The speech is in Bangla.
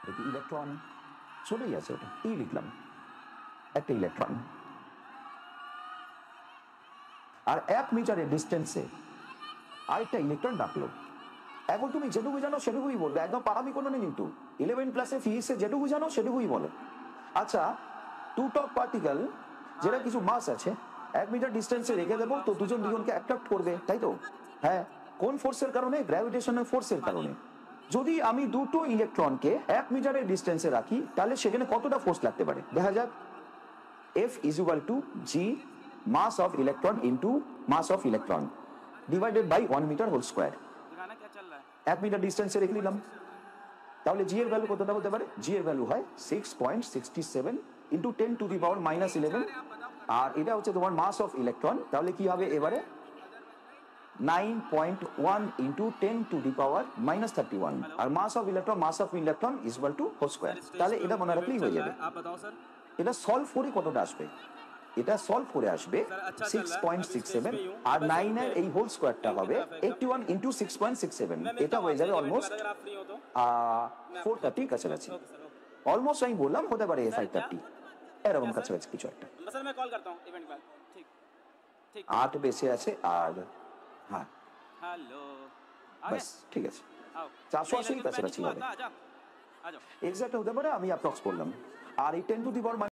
এটি ইলেকট্রন, চলেই আছে, ওটা ই লিখলাম, একটা ইলেকট্রন। আর 1 মিটারের ডিস্টেন্সে আরেকটা ইলেকট্রন ডাকলো। এখন তুমি যেটুকু জানো সেটুকুই বলবে, একদম পারামি কোনো নেই কিন্তু। 11 ক্লাসে ফিজিক্সে যেটুকু জানো সেটুকুই বলো। আচ্ছা, টু টপ পার্টিকেল যেটা কিছু মাস আছে 1 মিটার ডিস্টেন্সে রেখে দেবো, তো দুজন দুজনকে অ্যাট্রাক্ট করবে, তাই তো? হ্যাঁ, কোন ফোর্সের কারণে? গ্র্যাভিটেশনাল ফোর্সের কারণে। যদি আমি দুটো ইলেকট্রনকে 1 মিটারের ডিস্টেন্সে রাখি, তাহলে সেখানে কতটা ফোর্স লাগতে পারে দেখা যাক। F is equal to G mass of electron into mass of electron divided by 1 meter whole square। 1 metre ডিস্টেন্সে রেখে নিলাম, তাহলে জি এর ভ্যালু কতটা হতে পারে? জি এর ভ্যালু হয় 6.67 ইন্টু 10 টু দি পাওয়ার -11, আর এটা হচ্ছে তোমার মাস অফ ইলেকট্রন। তাহলে কি হবে এবারে? 9.1 ইন্টু 10 টু দি পাওয়ার -31, আর mass of electron is equal to whole square. তাহলে এটা মনে রাখলেই হয়ে যাবে। এটা সলভ করে কতটা আসবে? এটা সলভ করে আসবে 6.67, আর 9 এর এই হোল স্কয়ারটা হবে 81 ইন্টু 6.67, এটা হয়ে যাবে অলমোস্ট 430 কাছাকাছি। অলমোস্ট আমি বললাম হতে পারে 530, এরকম কাছাকাছি কিছু একটা। 8 বেশি আছে, আর হ্যাঁ বাস ঠিক আছে, 480 কাছাকাছি হবে। এক্সাক্ট হতে পারে, আমি অ্যাপ্রক্স বললাম। আর এই 10 টু দি পাওয়ার